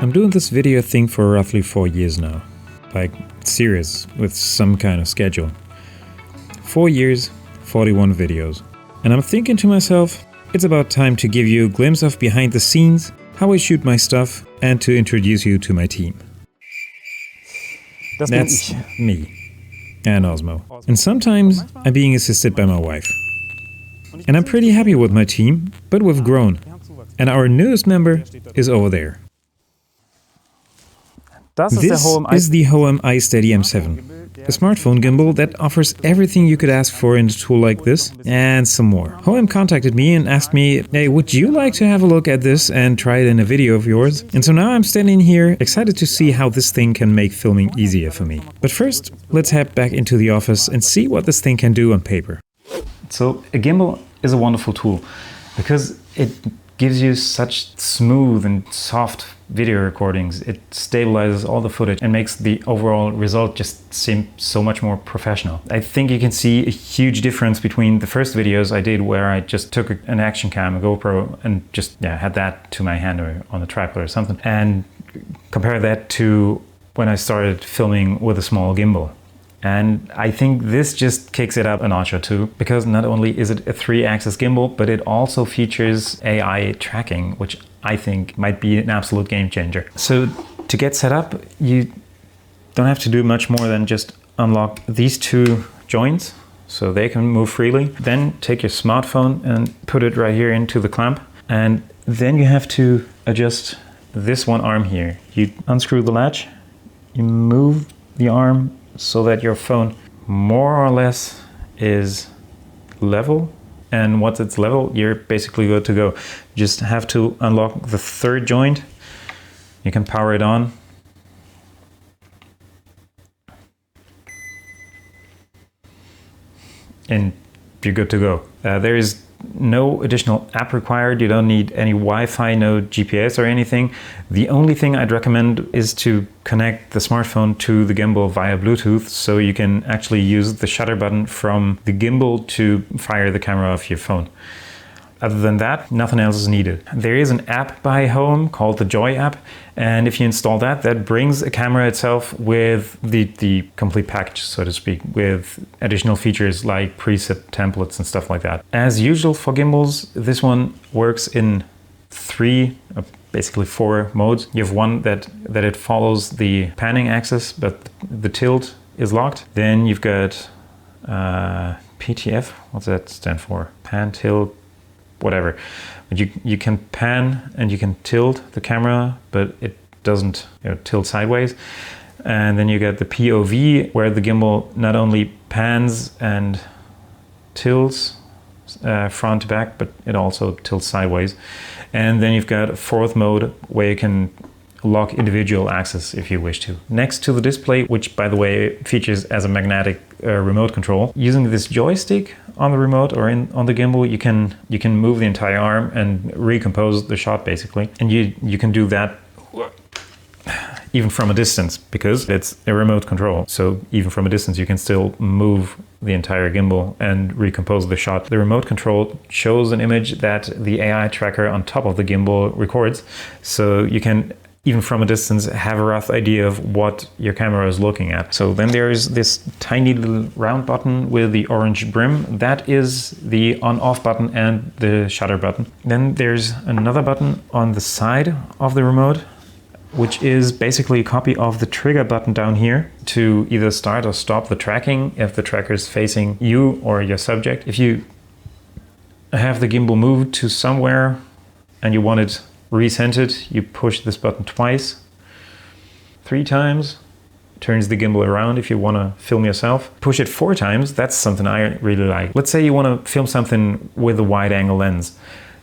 I'm doing this video thing for roughly 4 years now. Like, serious, with some kind of schedule. 4 years, 41 videos. And I'm thinking to myself, it's about time to give you a glimpse of behind the scenes, how I shoot my stuff, and to introduce you to my team. That's me. And Osmo. And sometimes I'm being assisted by my wife. And I'm pretty happy with my team, but we've grown. And our newest member is over there. This is the Hohem iSteady M7, a smartphone gimbal that offers everything you could ask for in a tool like this, and some more. Hohem contacted me and asked me, hey, would you like to have a look at this and try it in a video of yours? And so now I'm standing here, excited to see how this thing can make filming easier for me. But first, let's head back into the office and see what this thing can do on paper. So a gimbal is a wonderful tool because it gives you such smooth and soft video recordings. It stabilizes all the footage and makes the overall result just seem so much more professional. I think you can see a huge difference between the first videos I did where I just took an action cam, a GoPro, and just had that to my hand or on a tripod or something, and compare that to when I started filming with a small gimbal. And I think this just kicks it up a notch or two, because not only is it a 3-axis gimbal, but it also features AI tracking, which I think might be an absolute game changer. So to get set up, you don't have to do much more than just unlock these 2 joints so they can move freely. Then take your smartphone and put it right here into the clamp. And then you have to adjust this one arm here. You unscrew the latch, you move the arm so that your phone more or less is level, and once it's level, you're basically good to go. You just have to unlock the 3rd joint. You can power it on. And you're good to go. There is no additional app required. You don't need any Wi-Fi, no GPS or anything. The only thing I'd recommend is to connect the smartphone to the gimbal via Bluetooth, so you can actually use the shutter button from the gimbal to fire the camera off your phone. Other than that, nothing else is needed. There is an app by Hohem called the Joy app, and if you install that, that brings a camera itself with the complete package, so to speak, with additional features like preset templates and stuff like that. As usual for gimbals, this one works in 3, basically 4 modes. You have one that it follows the panning axis, but the tilt is locked. Then you've got PTF, what's that stand for? Pan, tilt, whatever. But you can pan and you can tilt the camera, but it doesn't tilt sideways. And then you get the POV, where the gimbal not only pans and tilts front to back, but it also tilts sideways. And then you've got a 4th mode where you can lock individual axes if you wish to. Next to the display, which by the way features as a magnetic remote control, using this joystick on the remote or on the gimbal, you can move the entire arm and recompose the shot basically. And you can do that even from a distance, because it's a remote control. So even from a distance you can still move the entire gimbal and recompose the shot. The remote control shows an image that the AI tracker on top of the gimbal records, so you can even from a distance have a rough idea of what your camera is looking at. So then there is this tiny little round button with the orange brim. That is the on-off button and the shutter button. Then there's another button on the side of the remote, which is basically a copy of the trigger button down here to either start or stop the tracking if the tracker is facing you or your subject. If you have the gimbal moved to somewhere and you want it recentered, you push this button twice, 3 times, turns the gimbal around if you want to film yourself. Push it 4 times, that's something I really like. Let's say you want to film something with a wide angle lens.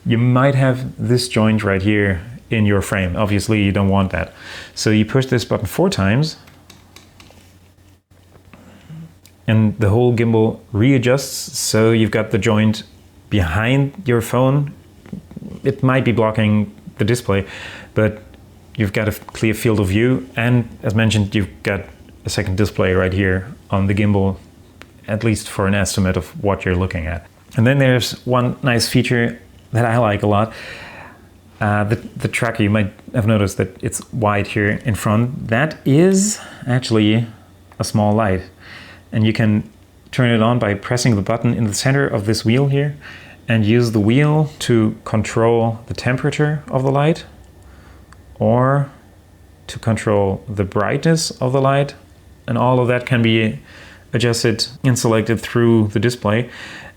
You might have this joint right here in your frame. Obviously you don't want that. So you push this button 4 times and the whole gimbal readjusts, so you've got the joint behind your phone. It might be blocking the display, but you've got a clear field of view, and as mentioned, you've got a second display right here on the gimbal, at least for an estimate of what you're looking at. And then there's one nice feature that I like a lot. The tracker, you might have noticed that it's white here in front. That is actually a small light. And you can turn it on by pressing the button in the center of this wheel here and use the wheel to control the temperature of the light or to control the brightness of the light. And all of that can be adjusted and selected through the display.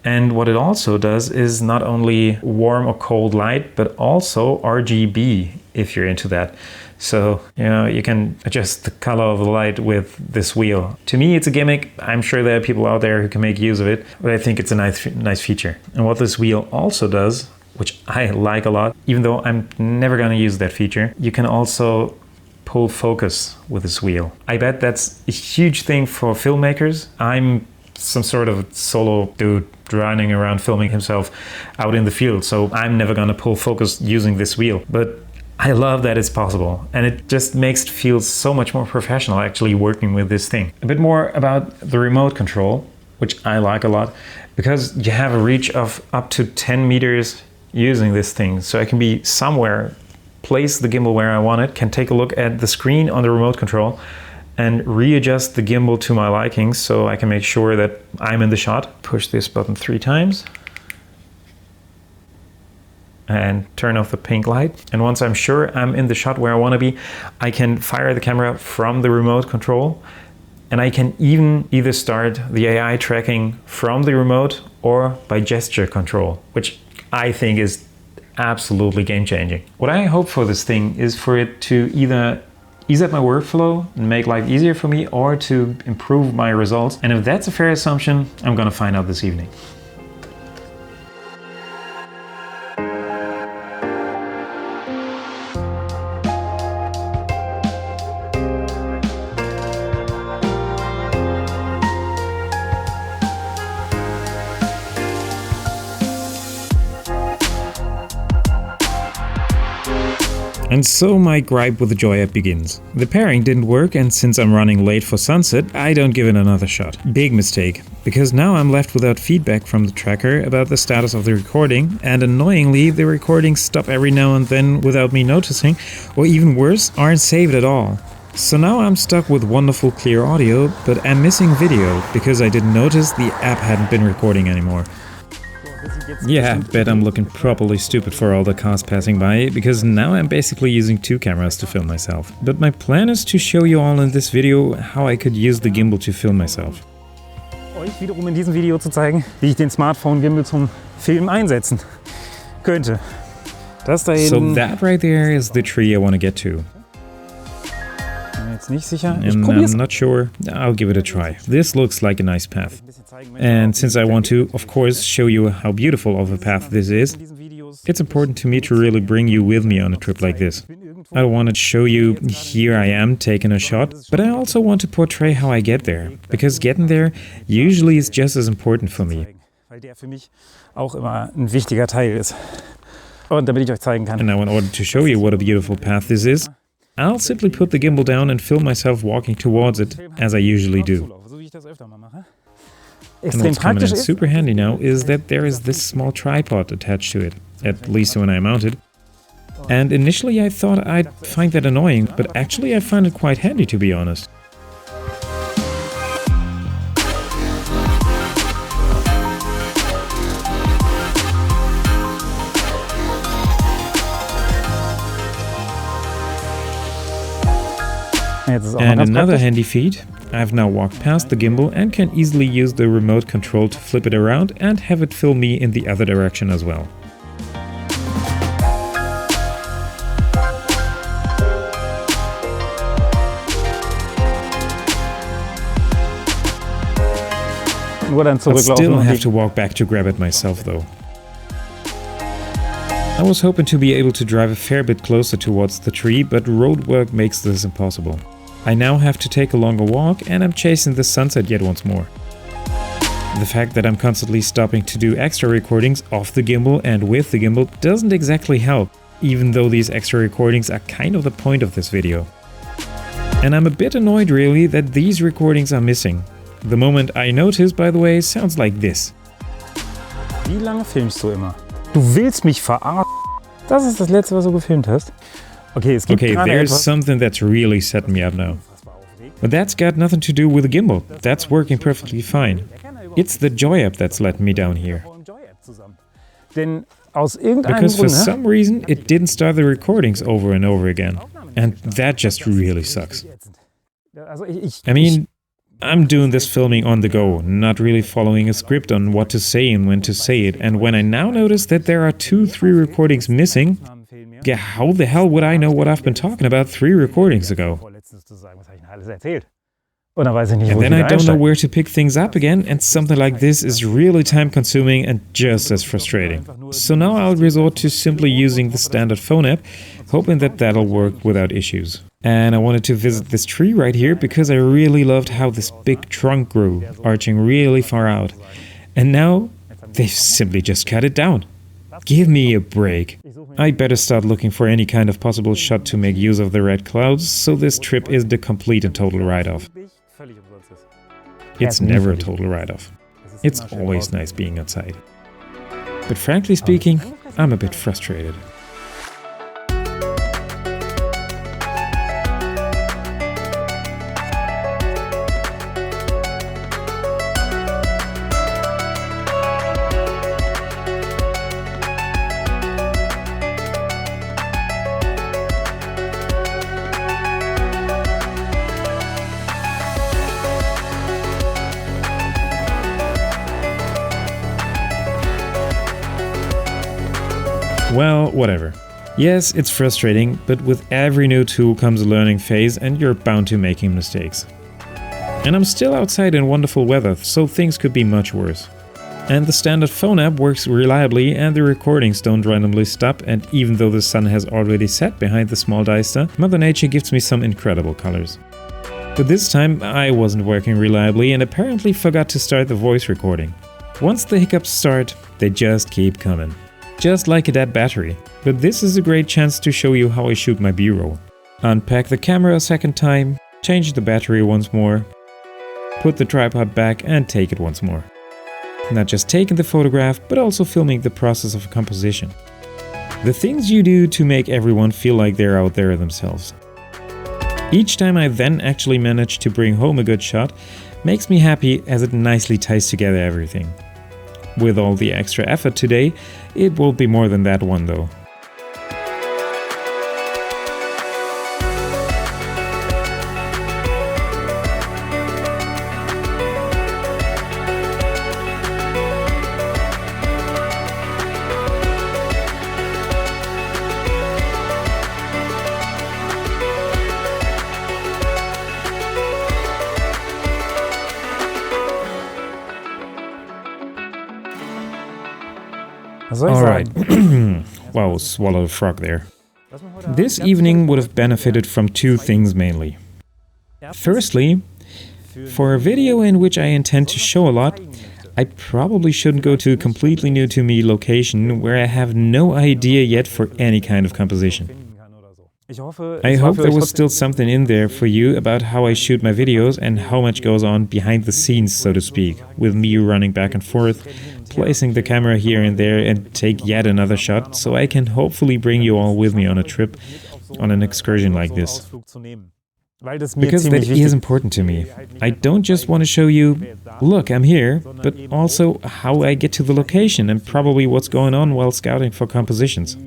And what it also does is not only warm or cold light, but also RGB if you're into that. So, you can adjust the color of the light with this wheel. To me, it's a gimmick. I'm sure there are people out there who can make use of it, but I think it's a nice feature. And what this wheel also does, which I like a lot, even though I'm never gonna use that feature, you can also pull focus with this wheel. I bet that's a huge thing for filmmakers. I'm some sort of solo dude running around filming himself out in the field, so I'm never gonna pull focus using this wheel. But I love that it's possible, and it just makes it feel so much more professional actually working with this thing. A bit more about the remote control, which I like a lot, because you have a reach of up to 10 meters using this thing. So I can be somewhere, place the gimbal where I want it, can take a look at the screen on the remote control and readjust the gimbal to my likings so I can make sure that I'm in the shot. Push this button 3 times and turn off the pink light. And once I'm sure I'm in the shot where I want to be, I can fire the camera from the remote control, and I can even either start the AI tracking from the remote or by gesture control, which I think is absolutely game-changing. What I hope for this thing is for it to either ease up my workflow and make life easier for me, or to improve my results. And if that's a fair assumption, I'm gonna find out this evening. And so my gripe with the Joy app begins. The pairing didn't work, and since I'm running late for sunset, I don't give it another shot. Big mistake, because now I'm left without feedback from the tracker about the status of the recording, and annoyingly the recordings stop every now and then without me noticing, or even worse, aren't saved at all. So now I'm stuck with wonderful clear audio, but I'm missing video because I didn't notice the app hadn't been recording anymore. Yeah, I bet I'm looking properly stupid for all the cars passing by, because now I'm basically using 2 cameras to film myself. But my plan is to show you all in this video how I could use the gimbal to film myself. Euch wiederum in diesem Video zu zeigen, wie ich den Smartphone-Gimbal zum Filmen einsetzen könnte. Das da hinten. So that right there is the tree I want to get to. Jetzt nicht sicher. And I'm not sure. I'll give it a try. This looks like a nice path. And since I want to, of course, show you how beautiful of a path this is, it's important to me to really bring you with me on a trip like this. I don't want to show you, here I am taking a shot, but I also want to portray how I get there, because getting there usually is just as important for me. Weil der für mich auch immer ein wichtiger Teil ist. Und damit ich euch zeigen kann. And now in order to show you what a beautiful path this is, I'll simply put the gimbal down and film myself walking towards it, as I usually do. And what's coming in super handy now is that there is this small tripod attached to it, at least when I mount it. And initially I thought I'd find that annoying, but actually I find it quite handy, to be honest. And another handy feat, I've now walked past the gimbal and can easily use the remote control to flip it around and have it film me in the other direction as well. I still have to walk back to grab it myself though. I was hoping to be able to drive a fair bit closer towards the tree, but roadwork makes this impossible. I now have to take a longer walk, and I'm chasing the sunset yet once more. The fact that I'm constantly stopping to do extra recordings off the gimbal and with the gimbal doesn't exactly help, even though these extra recordings are kind of the point of this video. And I'm a bit annoyed really that these recordings are missing. The moment I notice, by the way, sounds like this. Wie lange filmst du immer? Du willst mich verarschen? Das ist das letzte, was du gefilmt hast. Okay, es gibt there's something that's really setting me up now. But that's got nothing to do with the gimbal. That's working perfectly fine. It's the Joy app that's letting me down here. Denn aus irgendeinem Because for Grunde, some reason it didn't start the recordings over and over again. And that just really sucks. Also I mean, I'm doing this filming on the go, not really following a script on what to say and when to say it. And when I now notice that there are 2-3 recordings missing, yeah, how the hell would I know what I've been talking about 3 recordings ago? And then I don't know where to pick things up again, and something like this is really time-consuming and just as frustrating. So now I'll resort to simply using the standard phone app, hoping that that'll work without issues. And I wanted to visit this tree right here because I really loved how this big trunk grew, arching really far out. And now they've simply just cut it down. Give me a break. I better start looking for any kind of possible shot to make use of the red clouds, so this trip isn't a complete and total write-off. It's never a total write-off. It's always nice being outside. But frankly speaking, I'm a bit frustrated. Well, whatever. Yes, it's frustrating, but with every new tool comes a learning phase and you're bound to making mistakes. And I'm still outside in wonderful weather, so things could be much worse. And the standard phone app works reliably and the recordings don't randomly stop, and even though the sun has already set behind the small Deister, Mother Nature gives me some incredible colors. But this time I wasn't working reliably and apparently forgot to start the voice recording. Once the hiccups start, they just keep coming. Just like a dead battery. But this is a great chance to show you how I shoot my B-roll. Unpack the camera a second time, change the battery once more, put the tripod back and take it once more. Not just taking the photograph, but also filming the process of composition. The things you do to make everyone feel like they're out there themselves. Each time I then actually manage to bring home a good shot makes me happy as it nicely ties together everything. With all the extra effort today, it will be more than that one though. Alright, wow, swallowed a frog there. This evening would have benefited from 2 things mainly. Firstly, for a video in which I intend to show a lot, I probably shouldn't go to a completely new to me location where I have no idea yet for any kind of composition. I hope there was still something in there for you about how I shoot my videos and how much goes on behind the scenes, so to speak, with me running back and forth, placing the camera here and there and take yet another shot, so I can hopefully bring you all with me on a trip, on an excursion like this. Because that is important to me. I don't just want to show you, look, I'm here, but also how I get to the location and probably what's going on while scouting for compositions.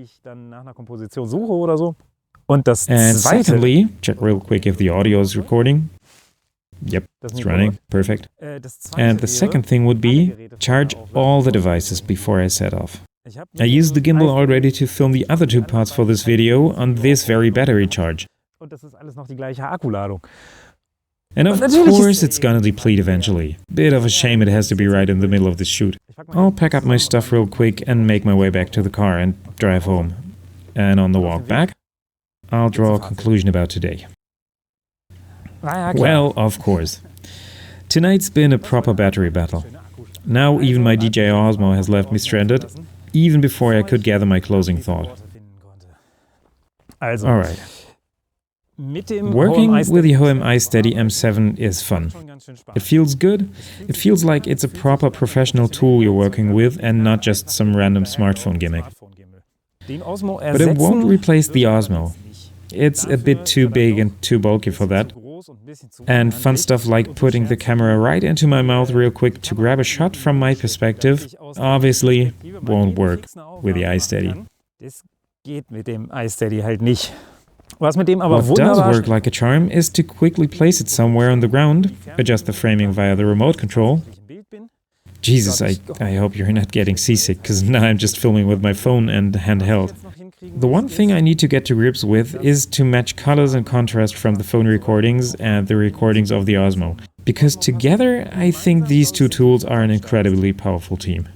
And secondly, check real quick if the audio is recording. Yep, it's running. Perfect. And the second thing would be, charge all the devices before I set off. I used the gimbal already to film the other 2 parts for this video on this very battery charge. And of course it's gonna deplete eventually. Bit of a shame it has to be right in the middle of the shoot. I'll pack up my stuff real quick and make my way back to the car and drive home. And on the walk back, I'll draw a conclusion about today. Well, of course. Tonight's been a proper battery battle. Now even my DJI Osmo has left me stranded, even before I could gather my closing thought. Alright. Working with the Hohem iSteady M7 is fun. It feels good. It feels like it's a proper professional tool you're working with and not just some random smartphone gimmick. But it won't replace the Osmo. It's a bit too big and too bulky for that. And fun stuff like putting the camera right into my mouth real quick to grab a shot from my perspective obviously won't work with the iSteady. What does work like a charm is to quickly place it somewhere on the ground, adjust the framing via the remote control. Jesus, I hope you're not getting seasick, because now I'm just filming with my phone and handheld. The one thing I need to get to grips with is to match colors and contrast from the phone recordings and the recordings of the Osmo. Because together, I think these two tools are an incredibly powerful team.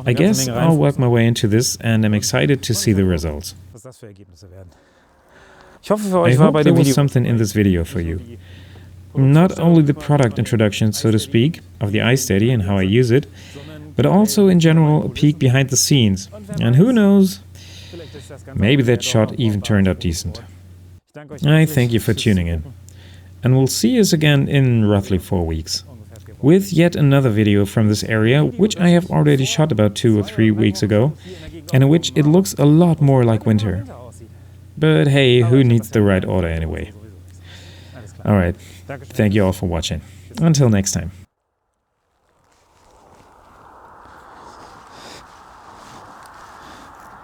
I guess I'll work my way into this and I'm excited to see the results. I hope there was something in this video for you. Not only the product introduction, so to speak, of the iSteady and how I use it, but also in general a peek behind the scenes. And who knows, maybe that shot even turned out decent. I thank you for tuning in. And we'll see us again in roughly 4 weeks. With yet another video from this area, which I have already shot about 2 or 3 weeks ago, and in which it looks a lot more like winter. But hey, who needs the right order anyway? Alright, thank you all for watching. Until next time.